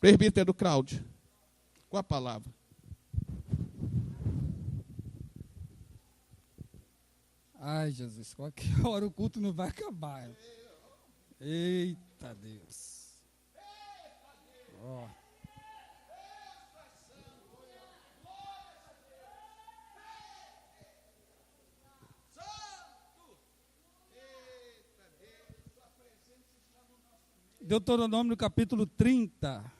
Presbítero Cláudio, com a palavra. Ai, Jesus, qualquer hora o culto não vai acabar. Eita Deus. Ó. Deuteronômio capítulo 30.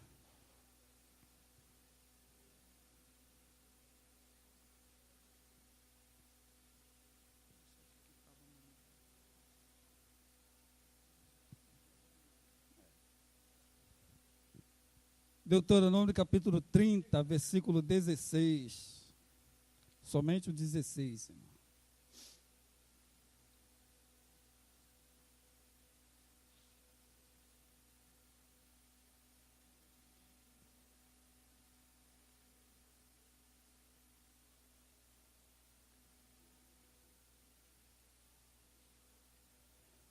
Deuteronômio capítulo 30, versículo 16. Somente o 16, irmão.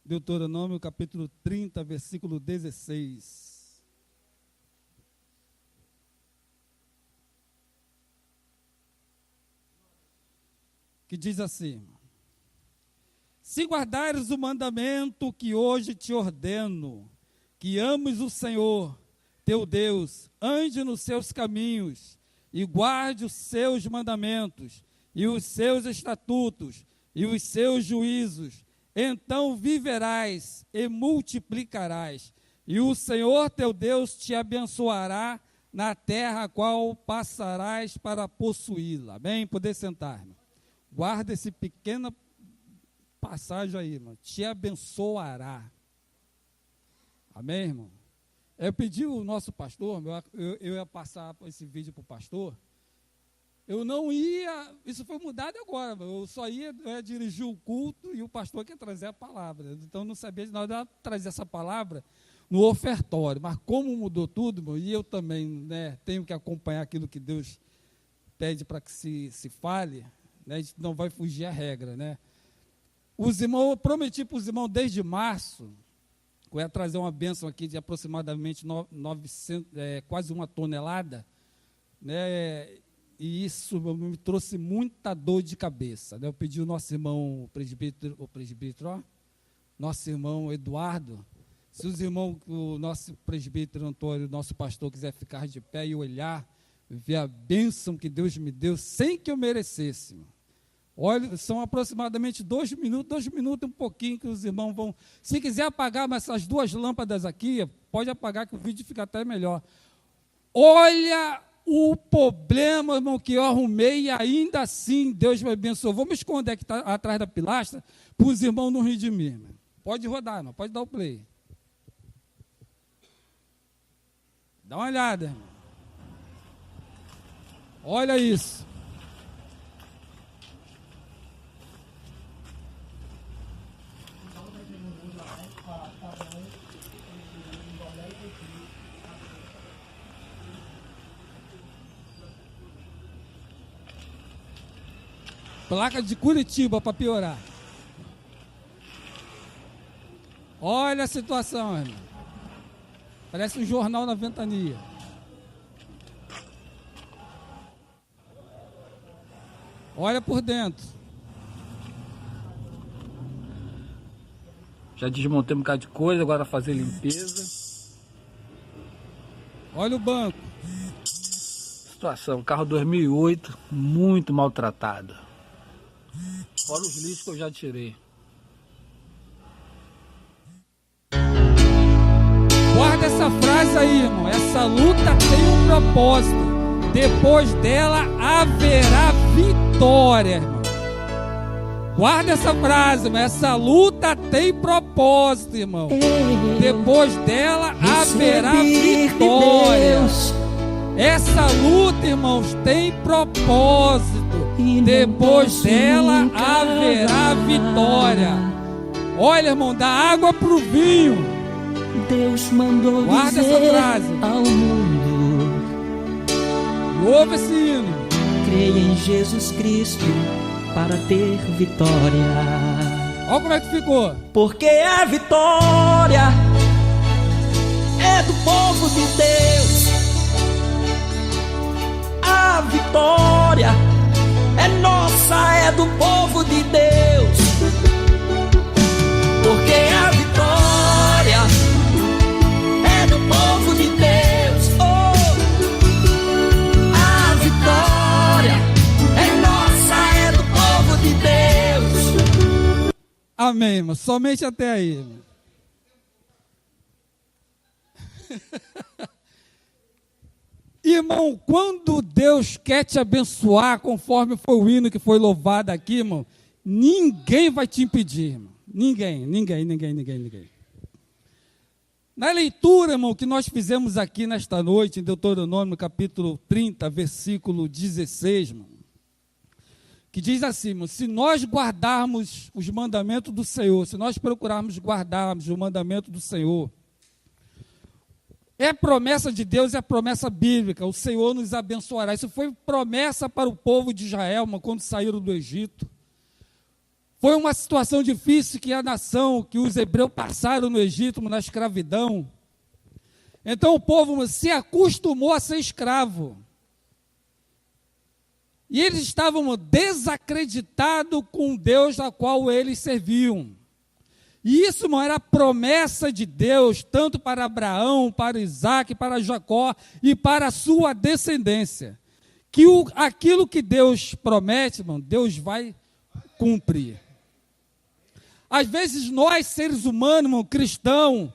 Deuteronômio capítulo 30, versículo 16. Que diz assim: se guardares o mandamento que hoje te ordeno, que ames o Senhor, teu Deus, ande nos seus caminhos, e guarde os seus mandamentos, e os seus estatutos, e os seus juízos, então viverás e multiplicarás, e o Senhor teu Deus te abençoará na terra a qual passarás para possuí-la. Amém? Poder sentar, irmão. Guarda esse pequena passagem aí, irmão. Te abençoará. Amém, irmão? Eu pedi o nosso pastor, eu ia passar esse vídeo para o pastor. Eu não ia, isso foi mudado agora, eu só ia dirigir o culto e o pastor que ia trazer a palavra. Então não sabia de nada trazer essa palavra no ofertório. Mas como mudou tudo, irmão, e eu também, né, tenho que acompanhar aquilo que Deus pede para que se fale, né, a gente não vai fugir à regra, né? Os irmãos, eu prometi para os irmãos desde março, que eu ia trazer uma bênção aqui de aproximadamente 900, quase 1 tonelada, né? E isso me trouxe muita dor de cabeça, né? Eu pedi ao nosso irmão presbítero, nosso irmão Eduardo, se os irmãos, o nosso presbítero Antônio, nosso pastor, quiser ficar de pé e olhar, ver a bênção que Deus me deu sem que eu merecesse. Olha, são aproximadamente 2 minutos e um pouquinho que os irmãos vão. Se quiser apagar essas 2 lâmpadas aqui, pode apagar que o vídeo fica até melhor. Olha o problema, irmão, que eu arrumei e ainda assim Deus me abençoou. Vou me esconder aqui atrás da pilastra para os irmãos não rirem de mim. Irmão. Pode rodar, irmão, pode dar o play. Dá uma olhada, irmão. Olha isso. Placa de Curitiba para piorar. Olha a situação, irmão. Parece um jornal na ventania. Olha por dentro. Já desmontei um bocado de coisa, agora fazer limpeza. Olha o banco. Situação, carro 2008, muito maltratado. Fora os lixos que eu já tirei. Guarda essa frase aí, irmão. Essa luta tem um propósito. Depois dela haverá vitória, irmão. Guarda essa frase, irmão. Essa luta tem propósito, irmão. Depois dela haverá vitória. Essa luta, irmãos, tem propósito. Depois dela haverá vitória. Olha, irmão, da água para o vinho. Deus mandou guarda dizer essa frase ao mundo. Ouve esse hino. Creia em Jesus Cristo para ter vitória. Olha como é que ficou. Porque a vitória é do povo de Deus. povo de Deus, porque a vitória é do povo de Deus. Oh, a vitória é nossa, é do povo de Deus. Amém, irmão. Somente até aí, irmão. Irmão, quando Deus quer te abençoar, conforme foi o hino que foi louvado aqui, irmão, ninguém vai te impedir, irmão. Ninguém. Na leitura, irmão, que nós fizemos aqui nesta noite, em Deuteronômio, capítulo 30, versículo 16, irmão, que diz assim, irmão, se nós guardarmos os mandamentos do Senhor, se nós procurarmos guardarmos o mandamento do Senhor, é promessa de Deus, é promessa bíblica, o Senhor nos abençoará. Isso foi promessa para o povo de Israel, irmão, quando saíram do Egito. Foi uma situação difícil que a nação, que os hebreus passaram no Egito, na escravidão. Então o povo se acostumou a ser escravo. E eles estavam desacreditados com o Deus a qual eles serviam. E isso, irmão, era a promessa de Deus, tanto para Abraão, para Isaac, para Jacó e para a sua descendência. Que aquilo que Deus promete, irmão, Deus vai cumprir. Às vezes nós, seres humanos, irmão, cristão,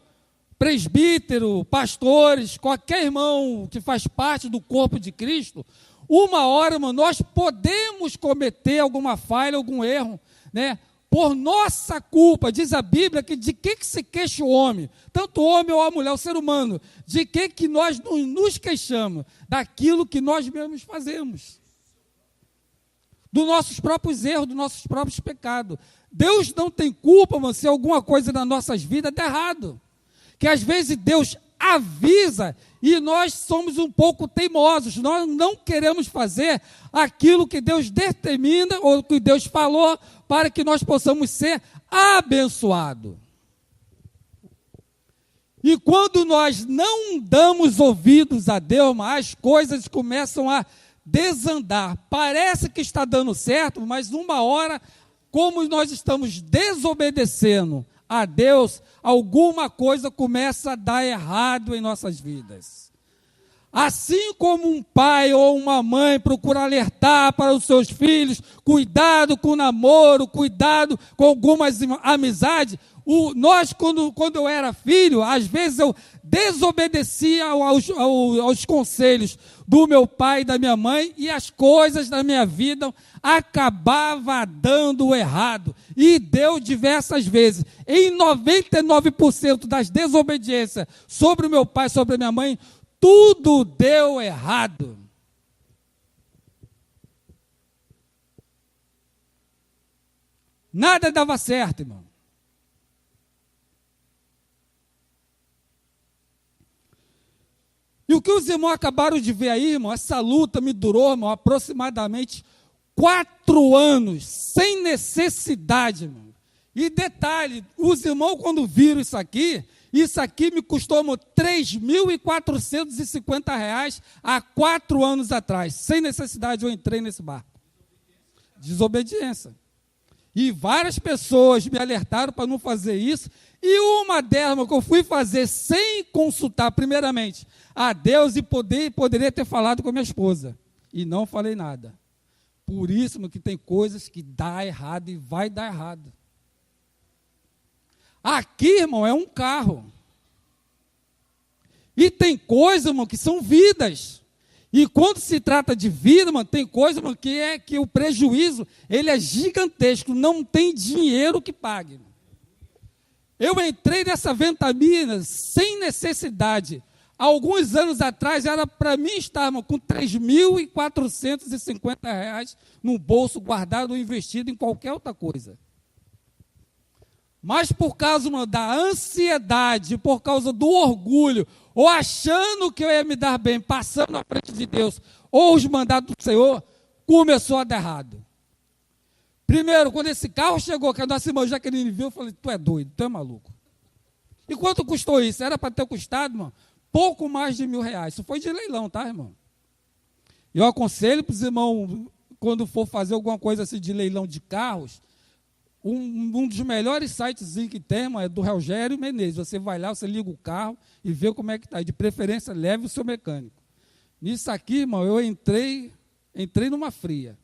presbítero, pastores, qualquer irmão que faz parte do corpo de Cristo, uma hora, irmão, nós podemos cometer alguma falha, algum erro, né? Por nossa culpa, diz a Bíblia, que de que se queixa o homem? Tanto o homem ou a mulher, o ser humano. De que nós nos queixamos? Daquilo que nós mesmos fazemos. Dos nossos próprios erros, dos nossos próprios pecados. Deus não tem culpa, mas se alguma coisa nas nossas vidas der errado. Que às vezes Deus avisa e nós somos um pouco teimosos. Nós não queremos fazer aquilo que Deus determina ou que Deus falou para que nós possamos ser abençoados. E quando nós não damos ouvidos a Deus, as coisas começam a desandar. Parece que está dando certo, mas uma hora, como nós estamos desobedecendo a Deus, alguma coisa começa a dar errado em nossas vidas. Assim como um pai ou uma mãe procura alertar para os seus filhos, cuidado com o namoro, cuidado com algumas amizades, nós, quando eu era filho, às vezes eu desobedecia aos conselhos do meu pai e da minha mãe, e as coisas da minha vida acabavam dando errado. E deu diversas vezes. Em 99% das desobediências sobre o meu pai, sobre a minha mãe, tudo deu errado. Nada dava certo, irmão. E o que os irmãos acabaram de ver aí, irmão, essa luta me durou, irmão, aproximadamente 4 anos, sem necessidade, irmão. E detalhe, os irmãos quando viram isso aqui me custou, irmão, R$3.450 há 4 anos atrás. Sem necessidade eu entrei nesse barco. Desobediência. E várias pessoas me alertaram para não fazer isso. E uma delas, que eu fui fazer sem consultar, primeiramente, a Deus, e poderia ter falado com a minha esposa. E não falei nada. Por isso, que tem coisas que dá errado e vai dar errado. Aqui, irmão, é um carro. E tem coisas, irmão, que são vidas. E quando se trata de vida, irmão, tem coisa, irmão, que o prejuízo, ele é gigantesco. Não tem dinheiro que pague. Irmão. Eu entrei nessa ventania sem necessidade. Alguns anos atrás, era para mim estar, irmão, com R$3.450 no bolso, guardado ou investido em qualquer outra coisa. Mas por causa, irmão, da ansiedade, por causa do orgulho, ou achando que eu ia me dar bem, passando na frente de Deus, ou os mandados do Senhor, começou a dar errado. Primeiro, quando esse carro chegou, que a nossa irmã Jaqueline viu, eu falei, tu é doido, tu é maluco. E quanto custou isso? Era para ter custado, irmão, pouco mais de R$1.000. Isso foi de leilão, tá, irmão? Eu aconselho para os irmãos quando for fazer alguma coisa assim de leilão de carros, um dos melhores sites que tem, irmão, é do Rogério Menezes. Você vai lá, você liga o carro e vê como é que está. De preferência, leve o seu mecânico. Nisso aqui, irmão, eu entrei numa fria.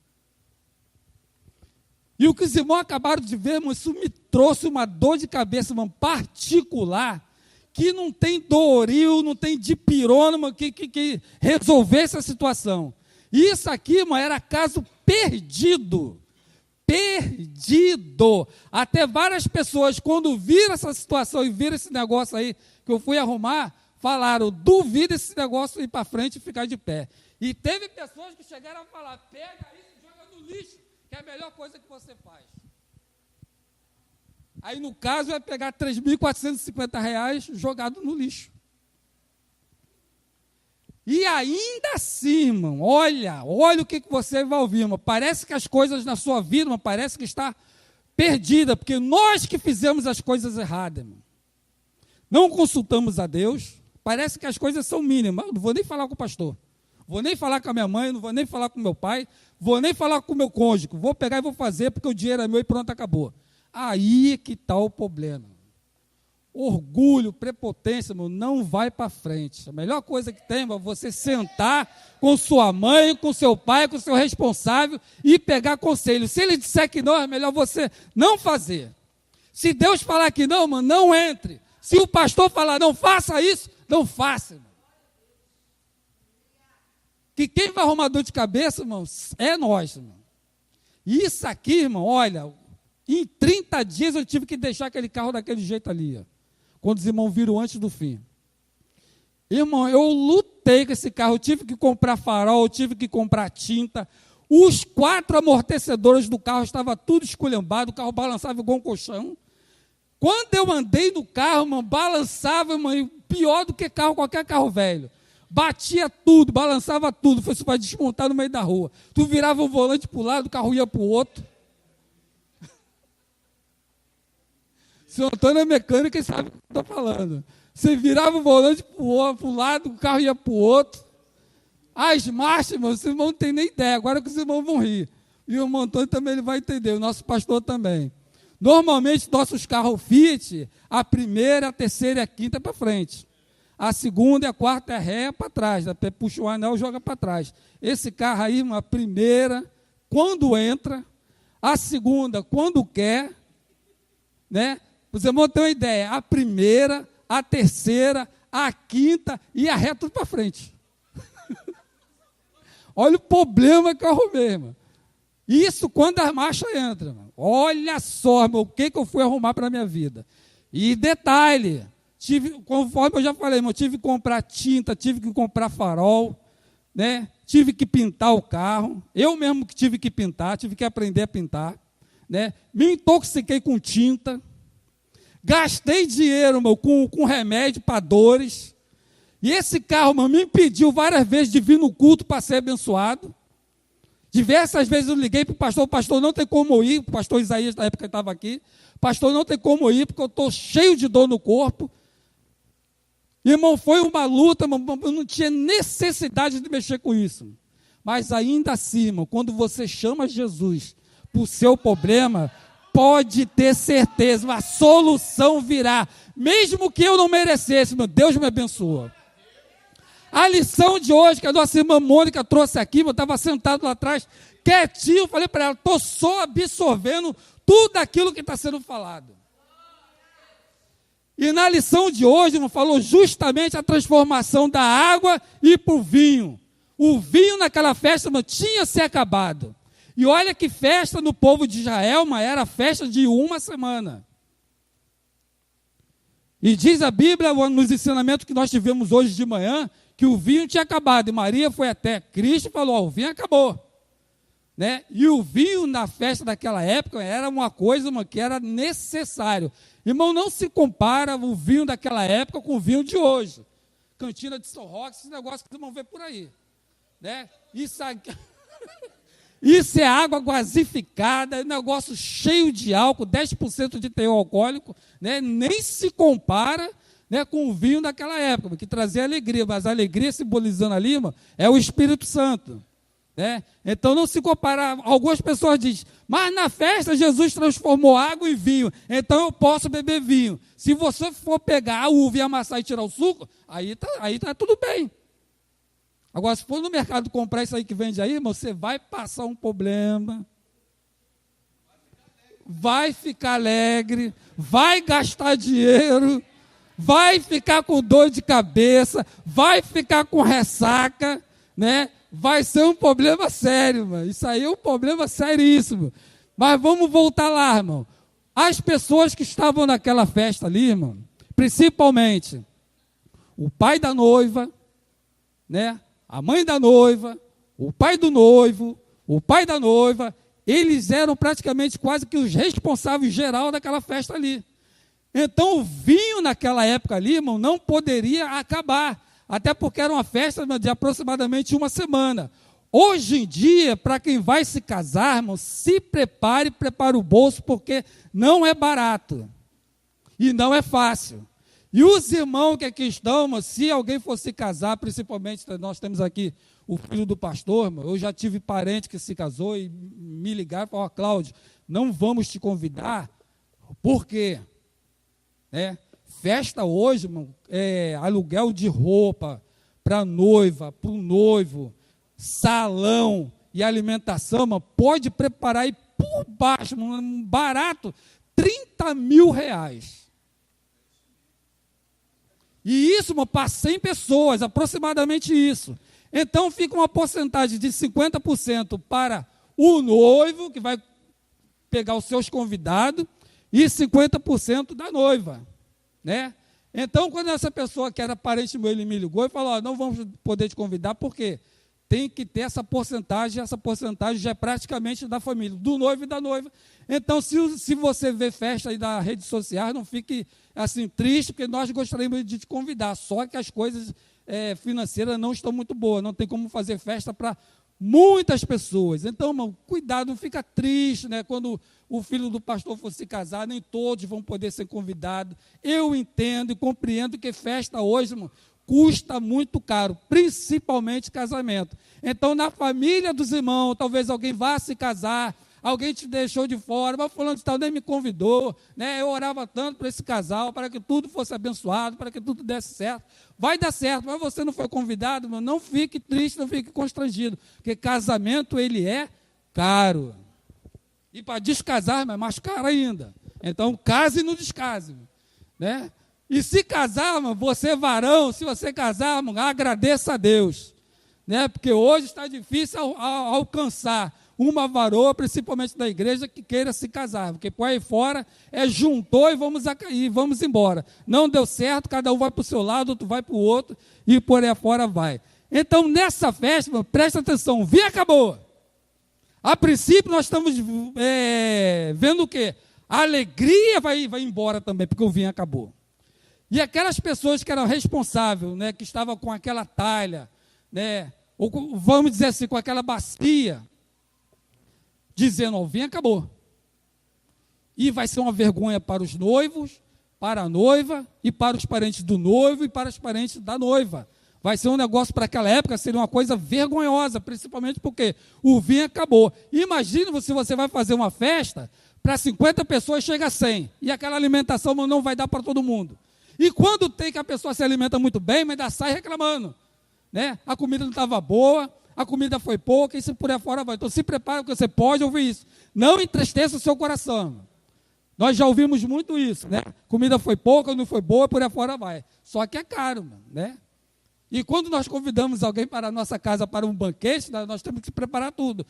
E o que os irmãos acabaram de ver, irmão, isso me trouxe uma dor de cabeça, irmão, particular, que não tem Doril, não tem dipirona, que resolvesse a situação. E isso aqui, irmão, era caso perdido. Perdido. Até várias pessoas, quando viram essa situação e viram esse negócio aí que eu fui arrumar, falaram, duvida esse negócio ir para frente e ficar de pé. E teve pessoas que chegaram a falar, pega isso e joga no lixo, que é a melhor coisa que você faz. Aí, no caso, vai pegar R$ 3.450 jogado no lixo. E ainda assim, irmão, olha o que você vai ouvir, irmão. Parece que as coisas na sua vida, irmão, parece que está perdida, porque nós que fizemos as coisas erradas, irmão. Não consultamos a Deus, parece que as coisas são mínimas. Eu não vou nem falar com o pastor, vou nem falar com a minha mãe, não vou nem falar com o meu pai, vou nem falar com o meu cônjuge, vou pegar e vou fazer, porque o dinheiro é meu e pronto, acabou. Aí que está o problema. Orgulho, prepotência, irmão, não vai para frente. A melhor coisa que tem é você sentar com sua mãe, com seu pai, com seu responsável e pegar conselho. Se ele disser que não, é melhor você não fazer. Se Deus falar que não, irmão, não entre. Se o pastor falar não faça isso, não faça, irmão. Que quem vai arrumar dor de cabeça, irmão, é nós, irmão. Isso aqui, irmão, olha, em 30 dias eu tive que deixar aquele carro daquele jeito ali, ó, quando os irmãos viram antes do fim. Irmão, eu lutei com esse carro, eu tive que comprar farol, eu tive que comprar tinta. Os 4 amortecedores do carro estavam tudo esculhambado, o carro balançava igual um colchão. Quando eu andei no carro, irmão, balançava, irmão, pior do que qualquer carro velho. Batia tudo, balançava tudo, fosse para desmontar no meio da rua. Tu virava o volante para o lado, o carro ia para o outro. Se o Antônio é mecânico, ele sabe o que eu estou falando. Você virava o volante para o lado, o carro ia para o outro. As marchas, irmão, vocês não têm nem ideia. Agora que os irmãos vão rir. E o irmão Antônio também ele vai entender, o nosso pastor também. Normalmente, nossos carros Fiat, a primeira, a terceira e a quinta é para frente. A segunda e a quarta é ré para trás. Puxa o anel e joga para trás. Esse carro aí, a primeira, quando entra. A segunda, quando quer. Né? Os irmãos têm uma ideia, a primeira, a terceira, a quinta e a ré tudo para frente. Olha o problema que eu arrumei, irmão. Isso quando a marcha entra, irmão. Olha só, irmão, o que eu fui arrumar para a minha vida. E detalhe, conforme eu já falei, irmão, tive que comprar tinta, tive que comprar farol, né? Tive que pintar o carro. Eu mesmo que tive que pintar, tive que aprender a pintar. Né? Me intoxiquei com tinta. Gastei dinheiro, irmão, com remédio para dores. E esse carro, irmão, me impediu várias vezes de vir no culto para ser abençoado. Diversas vezes eu liguei para o pastor não tem como ir, o pastor Isaías, na época que estava aqui, pastor, não tem como ir, porque eu estou cheio de dor no corpo. Irmão, foi uma luta, irmão, eu não tinha necessidade de mexer com isso. Mas ainda assim, irmão, quando você chama Jesus para o seu problema, pode ter certeza, a solução virá. Mesmo que eu não merecesse, meu Deus me abençoa. A lição de hoje que a nossa irmã Mônica trouxe aqui, eu estava sentado lá atrás, quietinho, falei para ela, estou só absorvendo tudo aquilo que está sendo falado. E na lição de hoje, irmão, falou justamente a transformação da água e para o vinho. O vinho naquela festa, irmão, tinha se acabado. E olha que festa no povo de Israel, mas era festa de uma semana. E diz a Bíblia, nos ensinamentos que nós tivemos hoje de manhã, que o vinho tinha acabado. E Maria foi até Cristo e falou, o vinho acabou. Né? E o vinho na festa daquela época era uma coisa, irmão, que era necessário. Irmão, não se compara o vinho daquela época com o vinho de hoje. Cantina de São Roque, esse negócio que vocês vão ver por aí. Né? Isso é água gasificada, negócio cheio de álcool, 10% de teor alcoólico, né? Nem se compara, né, com o vinho daquela época, que trazia alegria, mas a alegria simbolizando ali, irmão, é o Espírito Santo. né? Então não se compara. Algumas pessoas dizem, mas na festa Jesus transformou água em vinho, então eu posso beber vinho. Se você for pegar a uva e amassar e tirar o suco, aí tá tudo bem. Agora, se for no mercado comprar isso aí que vende aí, irmão, você vai passar um problema, vai ficar alegre, vai gastar dinheiro, vai ficar com dor de cabeça, vai ficar com ressaca, né? Vai ser um problema sério, mano. Isso aí é um problema seríssimo. Mas vamos voltar lá, irmão. As pessoas que estavam naquela festa ali, irmão, principalmente o pai da noiva, né? A mãe da noiva, o pai do noivo, o pai da noiva, eles eram praticamente quase que os responsáveis geral daquela festa ali. Então o vinho naquela época ali, irmão, não poderia acabar, até porque era uma festa de aproximadamente uma semana. Hoje em dia, para quem vai se casar, irmão, se prepare o bolso, porque não é barato e não é fácil. E os irmãos que aqui estão, se alguém for se casar, principalmente nós temos aqui o filho do pastor, eu já tive parente que se casou e me ligaram e falaram, Cláudio, não vamos te convidar, por quê? Festa hoje, irmão, aluguel de roupa para a noiva, para o noivo, salão e alimentação, irmão, pode preparar aí por baixo, irmão, barato, R$30 mil. E isso, para 100 pessoas, aproximadamente isso. Então, fica uma porcentagem de 50% para o noivo, que vai pegar os seus convidados, e 50% da noiva, né? Então, quando essa pessoa que era parente meu, ele me ligou e falou, não vamos poder te convidar, por quê? Tem que ter essa porcentagem já é praticamente da família, do noivo e da noiva. Então, se você vê festa aí das redes sociais, não fique assim triste, porque nós gostaríamos de te convidar, só que as coisas financeiras não estão muito boas, não tem como fazer festa para muitas pessoas. Então, irmão, cuidado, não fica triste, né? Quando o filho do pastor for se casar, nem todos vão poder ser convidados. Eu entendo e compreendo que festa hoje, irmão, custa muito caro, principalmente casamento. Então, na família dos irmãos, talvez alguém vá se casar, alguém te deixou de fora, mas fulano de tal nem me convidou, né? Eu orava tanto para esse casal, para que tudo fosse abençoado, para que tudo desse certo. Vai dar certo, mas você não foi convidado, mas não fique triste, não fique constrangido, porque casamento, ele é caro. E para descasar, é mais caro ainda. Então, case e não descase, né? E se casar, você varão, se você casar, agradeça a Deus, né? Porque hoje está difícil alcançar uma varoa, principalmente da igreja, que queira se casar, porque por aí fora juntou e vamos embora. Não deu certo, cada um vai para o seu lado, outro vai para o outro, e por aí fora vai. Então, nessa festa, presta atenção, o vinho acabou. A princípio, nós estamos vendo o quê? A alegria vai embora também, porque o vinho acabou. E aquelas pessoas que eram responsáveis, né, que estavam com aquela talha, né, ou vamos dizer assim, com aquela bacia, dizendo, o vinho acabou. E vai ser uma vergonha para os noivos, para a noiva, e para os parentes do noivo, e para os parentes da noiva. Vai ser um negócio para aquela época, seria uma coisa vergonhosa, principalmente porque o vinho acabou. Imagina se você vai fazer uma festa, para 50 pessoas chega a 100, e aquela alimentação não vai dar para todo mundo. E quando tem que a pessoa se alimenta muito bem, mas ainda sai reclamando, né? A comida não estava boa, a comida foi pouca, e se por aí fora vai. Então se prepara, porque você pode ouvir isso. Não entristeça o seu coração. Nós já ouvimos muito isso, né? Comida foi pouca, não foi boa, por aí fora vai. Só que é caro, né? E quando nós convidamos alguém para a nossa casa para um banquete, nós temos que preparar tudo.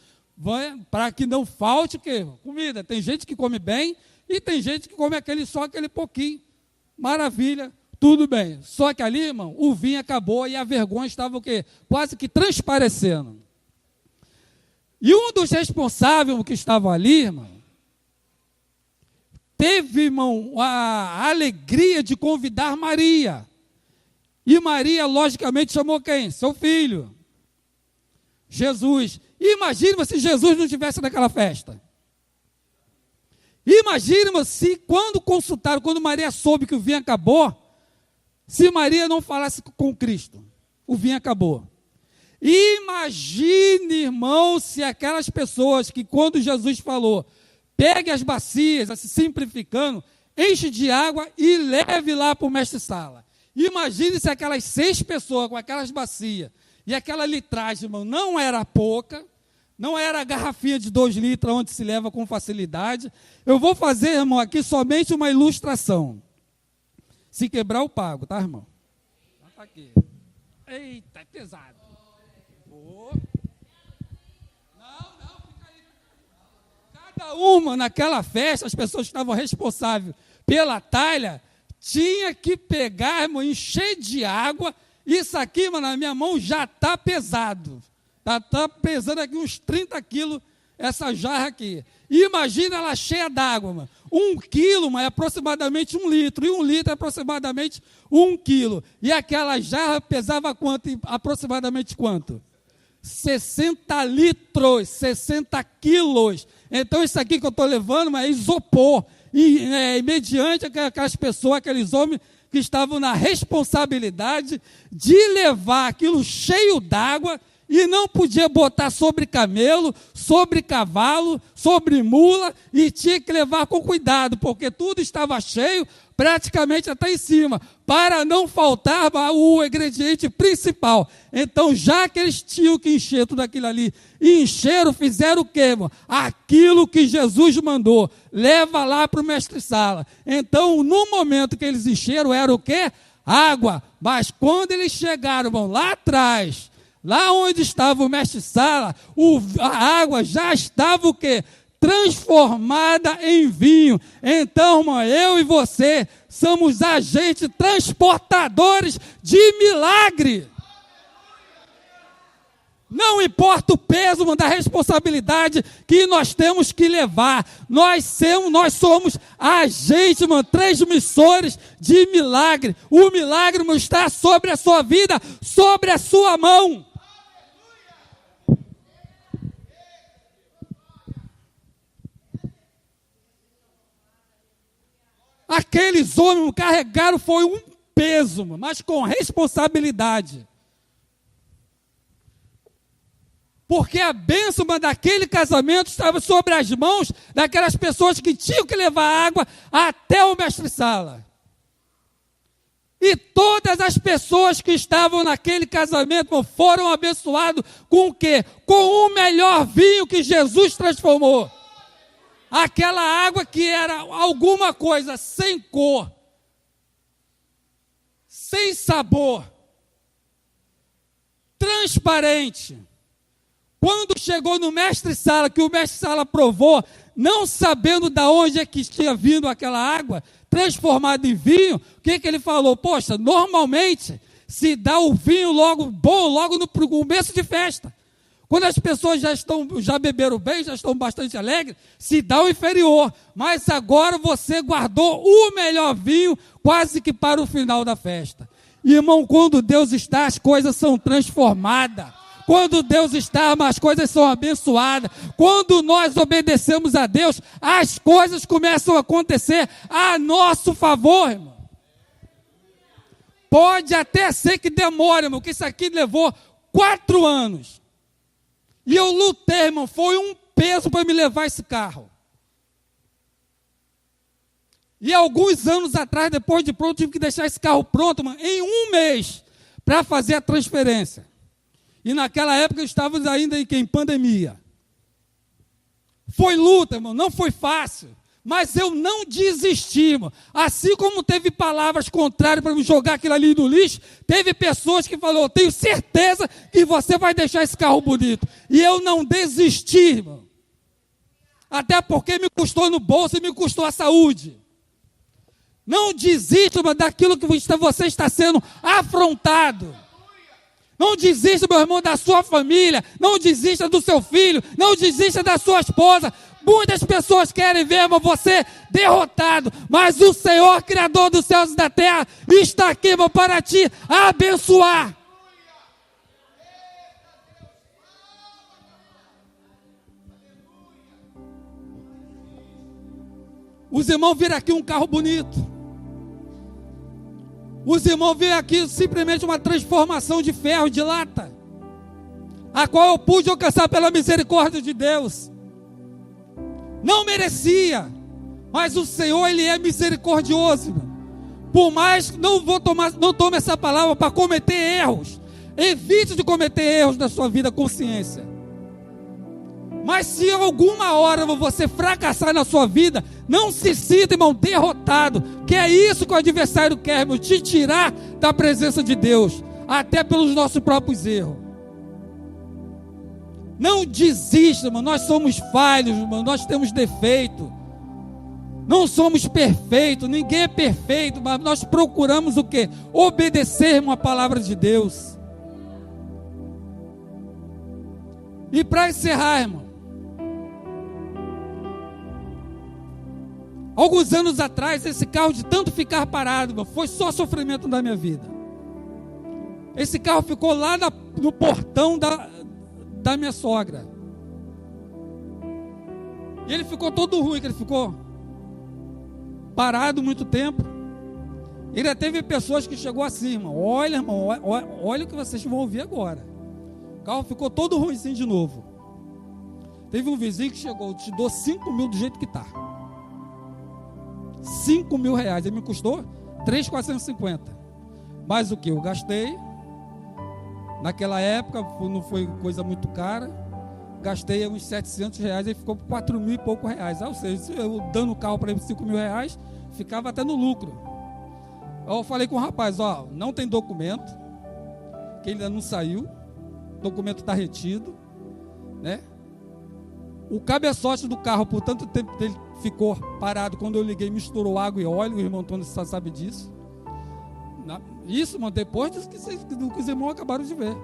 Para que não falte o quê? Comida. Tem gente que come bem e tem gente que come só aquele pouquinho. Maravilha, tudo bem. Só que ali, irmão, o vinho acabou e a vergonha estava o quê? Quase que transparecendo. E um dos responsáveis que estava ali, irmão, teve, irmão, a alegria de convidar Maria. E Maria, logicamente, chamou quem? Seu filho, Jesus. E imagina se Jesus não estivesse naquela festa. Imagina se quando consultaram, quando Maria soube que o vinho acabou, se Maria não falasse com Cristo, o vinho acabou. Imagine, irmão, se aquelas pessoas que quando Jesus falou, pegue as bacias, assim, simplificando, enche de água e leve lá para o mestre-sala. Imagine se aquelas 6 pessoas com aquelas bacias e aquela litragem, irmão, não era pouca, não era a garrafinha de 2 litros onde se leva com facilidade. Eu vou fazer, irmão, aqui somente uma ilustração. Se quebrar, eu pago, tá, irmão? Tá aqui. Eita, é pesado. Não, fica aí. Cada uma naquela festa, as pessoas que estavam responsáveis pela talha, tinha que pegar, irmão, encher de água. Isso aqui, mano, na minha mão já está pesado. Está pesando aqui uns 30 quilos essa jarra aqui. E imagina ela cheia d'água, mano. 1 quilo, mano, é aproximadamente 1 litro. E 1 litro é aproximadamente 1 quilo. E aquela jarra pesava quanto? Aproximadamente quanto? 60 litros, 60 quilos. Então isso aqui que eu estou levando, mano, é isopor. E mediante aquelas pessoas, aqueles homens que estavam na responsabilidade de levar aquilo cheio d'água, e não podia botar sobre camelo, sobre cavalo, sobre mula, e tinha que levar com cuidado, porque tudo estava cheio, praticamente até em cima, para não faltar o ingrediente principal. Então, já que eles tinham que encher tudo aquilo ali, e encheram, fizeram o quê, irmão? Aquilo que Jesus mandou, leva lá para o mestre-sala. Então, no momento que eles encheram, era o quê? Água. Mas quando eles chegaram, irmão, lá atrás, lá onde estava o mestre-sala, a água já estava o quê? Transformada em vinho. Então, irmão, eu e você somos agentes transportadores de milagre. Não importa o peso, irmão, da responsabilidade que nós temos que levar. Nós somos agentes, irmão, transmissores de milagre. O milagre, irmão, está sobre a sua vida, sobre a sua mão. Aqueles homens carregaram foi um peso, mas com responsabilidade. Porque a bênção daquele casamento estava sobre as mãos daquelas pessoas que tinham que levar água até o mestre-sala. E todas as pessoas que estavam naquele casamento foram abençoadas com o quê? Com o melhor vinho que Jesus transformou. Aquela água que era alguma coisa sem cor, sem sabor, transparente. Quando chegou no mestre-sala, que o mestre-sala provou, não sabendo de onde é que tinha vindo aquela água, transformada em vinho, o que ele falou? Poxa, normalmente se dá o vinho logo bom, logo no começo de festa. Quando as pessoas já beberam bem, já estão bastante alegres, se dá o inferior. Mas agora você guardou o melhor vinho quase que para o final da festa. Irmão, quando Deus está, as coisas são transformadas. Quando Deus está, as coisas são abençoadas. Quando nós obedecemos a Deus, as coisas começam a acontecer a nosso favor, irmão. Pode até ser que demore, irmão, que isso aqui levou 4 anos. E eu lutei, irmão, foi um peso para me levar esse carro. E alguns anos atrás, depois de pronto, tive que deixar esse carro pronto, irmão, em 1 mês, para fazer a transferência. E naquela época estávamos ainda em pandemia. Foi luta, irmão, não foi fácil. Mas eu não desisti, irmão. Assim como teve palavras contrárias para me jogar aquilo ali no lixo, teve pessoas que falaram, eu tenho certeza que você vai deixar esse carro bonito. E eu não desisti, irmão. Até porque me custou no bolso e me custou a saúde. Não desista, irmão, daquilo que você está sendo afrontado. Não desista, meu irmão, da sua família. Não desista do seu filho. Não desista da sua esposa. Muitas pessoas querem ver você derrotado, mas o Senhor, Criador dos céus e da terra, está aqui, irmão, para te abençoar. Os irmãos viram aqui um carro bonito. Os irmãos viram aqui simplesmente uma transformação de ferro, de lata. a qual eu pude alcançar pela misericórdia de Deus. Não merecia, mas o Senhor, Ele é misericordioso, irmão. Por mais que não tome essa palavra para cometer erros, evite de cometer erros na sua vida, consciência. Mas se alguma hora você fracassar na sua vida, não se sinta, irmão, derrotado, que é isso que o adversário quer, irmão, te tirar da presença de Deus, até pelos nossos próprios erros. Não desista, irmão, nós somos falhos, irmão, nós temos defeito. Não somos perfeitos, ninguém é perfeito, mas nós procuramos o quê? Obedecermos a palavra de Deus. E para encerrar, irmão, alguns anos atrás, esse carro, de tanto ficar parado, irmão, foi só sofrimento da minha vida. Esse carro ficou lá no portão da minha sogra. E ele ficou todo ruim, que ele ficou parado muito tempo. Ainda teve pessoas que chegou assim, irmão, olha o que vocês vão ouvir agora. O carro ficou todo ruimzinho de novo. Teve um vizinho que chegou, te dou 5 mil do jeito que está. 5 mil reais, ele me custou 3.450. Mas o que eu gastei, naquela época, não foi coisa muito cara, gastei uns 700 reais, aí ficou por 4 mil e pouco reais. Ou seja, eu dando o carro para ele por 5 mil reais, ficava até no lucro. Eu falei com o rapaz, ó, não tem documento, que ainda não saiu, o documento está retido, né? O cabeçote do carro, por tanto tempo ele ficou parado, quando eu liguei, misturou água e óleo, o irmão Antônio só sabe disso. Isso, mano, depois do que os irmãos acabaram de ver.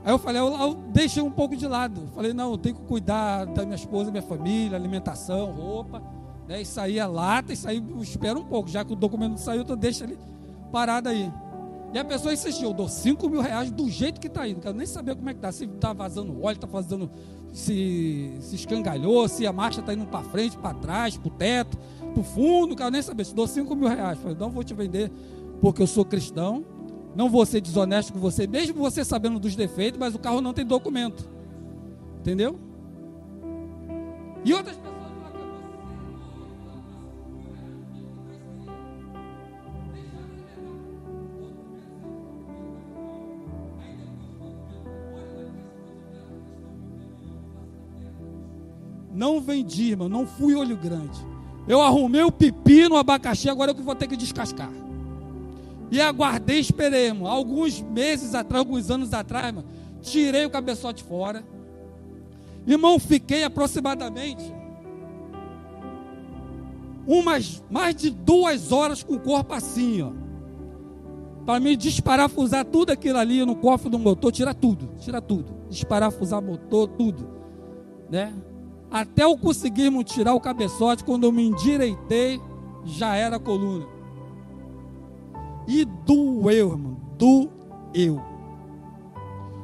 Aí eu falei, eu deixei um pouco de lado. Falei, não, eu tenho que cuidar da minha esposa, minha família, alimentação, roupa, né? Isso aí é lata, isso aí eu espero um pouco, já que o documento não saiu, eu deixo ele parado aí. E a pessoa insistiu, eu dou 5 mil reais do jeito que está aí, não quero nem saber como é que está, se está vazando óleo, está fazendo, se escangalhou, se a marcha está indo para frente, para trás, para o teto, para o fundo, não quero nem saber, se dou 5 mil reais, falei, não vou te vender porque eu sou cristão, não vou ser desonesto com você, mesmo você sabendo dos defeitos, mas o carro não tem documento, entendeu? E outras pessoas falam que não vendi, irmão, não fui olho grande. Eu arrumei o pepino, o abacaxi, agora é que vou ter que descascar. E aguardei, esperei, irmão. Alguns meses atrás, alguns anos atrás, irmão, tirei o cabeçote fora. Irmão, fiquei aproximadamente mais de 2 horas com o corpo assim, ó. Para me desparafusar tudo aquilo ali no cofre do motor, tirar tudo. Desparafusar motor, tudo, né? Até eu conseguir tirar o cabeçote, quando eu me endireitei, já era a coluna. E doeu, irmão, doeu.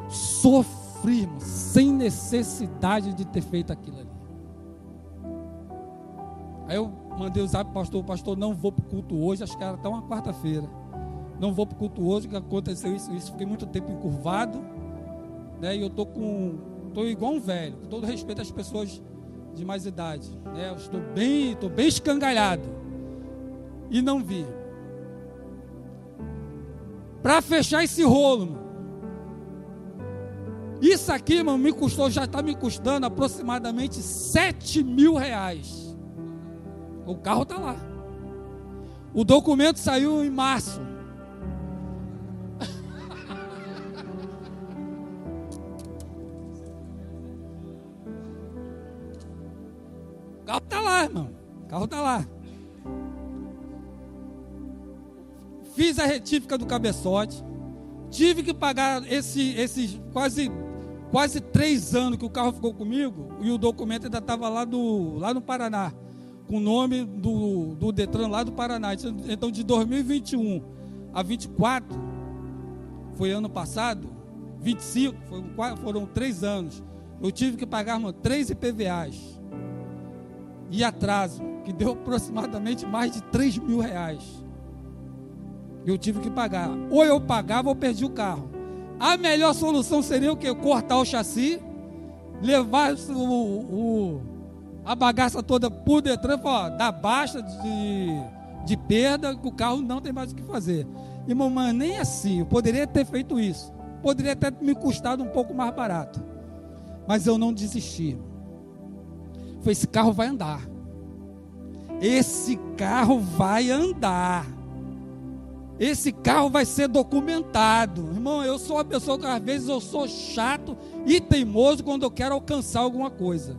Sofri, irmão, sem necessidade de ter feito aquilo ali. Aí eu mandei o zap para o pastor, não vou para o culto hoje, acho que era até uma quarta-feira. Não vou para o culto hoje, que aconteceu isso, fiquei muito tempo encurvado, né? E eu estou igual um velho, com todo respeito às pessoas de mais idade, né? Eu estou bem escangalhado. E não vi. Para fechar esse rolo, mano, isso aqui, mano, já está me custando aproximadamente 7 mil reais. O carro está lá. O documento saiu em março. O carro está lá, irmão. O carro está lá. Fiz a retífica do cabeçote. Tive que pagar esses quase 3 anos que o carro ficou comigo. E o documento ainda estava lá no Paraná. Com o nome do Detran lá do Paraná. Então, de 2021 a 24, foi ano passado, 25, foram 3 anos. Eu tive que pagar, mano, 3 IPVAs. E atraso, que deu aproximadamente mais de 3 mil reais. Eu tive que pagar. Ou eu pagava ou perdi o carro. A melhor solução seria o quê? Cortar o chassi, levar a bagaça toda por Detran, dar baixa de perda, que o carro não tem mais o que fazer. Irmão, mas nem assim, eu poderia ter feito isso. Poderia até me custado um pouco mais barato. Mas eu não desisti. Falei, esse carro vai andar. Esse carro vai andar. Esse carro vai ser documentado. Irmão, eu sou uma pessoa que às vezes eu sou chato e teimoso quando eu quero alcançar alguma coisa.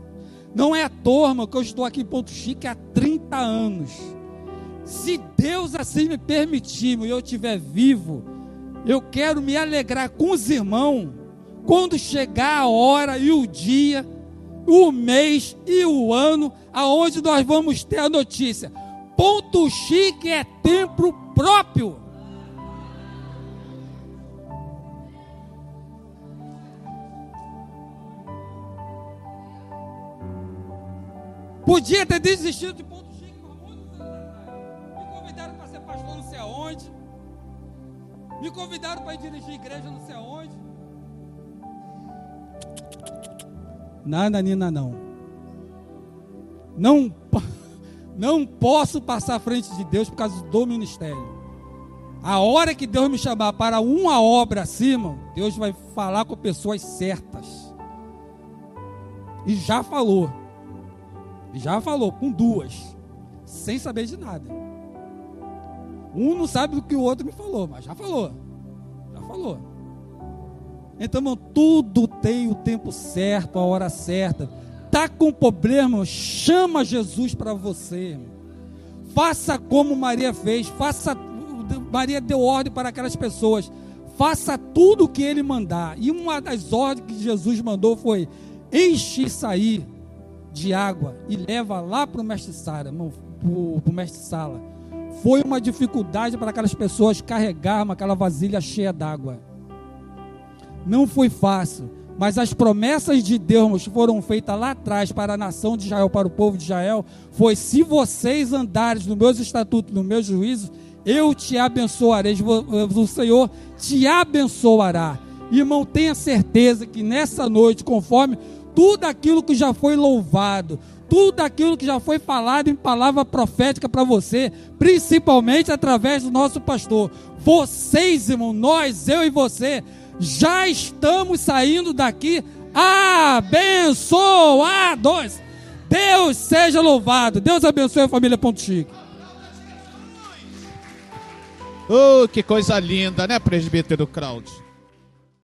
Não é à toa, irmão, que eu estou aqui em Ponto Chique há 30 anos. Se Deus assim me permitir e eu estiver vivo, eu quero me alegrar com os irmãos quando chegar a hora e o dia, o mês e o ano aonde nós vamos ter a notícia: Ponto Chique é templo próprio. Podia ter desistido de Ponto Chique por muitos anos atrás. Me convidaram para ser pastor não sei aonde. Me convidaram para ir dirigir igreja não sei aonde. Nada, Nina, não. Não posso passar à frente de Deus por causa do ministério. A hora que Deus me chamar para uma obra acima, Deus vai falar com pessoas certas. E já falou. Com duas, sem saber de nada. Um não sabe do que o outro me falou, mas já falou. Então, irmão, tudo tem o tempo certo, a hora certa. Tá com problema, chama Jesus para você, irmão. Faça como Maria fez, Maria deu ordem para aquelas pessoas, faça tudo o que ele mandar. E uma das ordens que Jesus mandou foi: enche e sair de água e leva lá para o mestre Sala, pro mestre Sala. Foi uma dificuldade para aquelas pessoas carregar aquela vasilha cheia d'água. Não foi fácil, mas as promessas de Deus foram feitas lá atrás para a nação de Israel, para o povo de Israel. Foi: se vocês andares nos meus estatutos, nos meus juízos, eu te abençoarei, o Senhor te abençoará. Irmão, tenha certeza que nessa noite, conforme tudo aquilo que já foi louvado, tudo aquilo que já foi falado em palavra profética para você, principalmente através do nosso pastor, vocês, irmão, nós, eu e você, já estamos saindo daqui abençoados. Deus seja louvado. Deus abençoe a família Ponto Chique. Oh, que coisa linda, né, presbítero Claudio?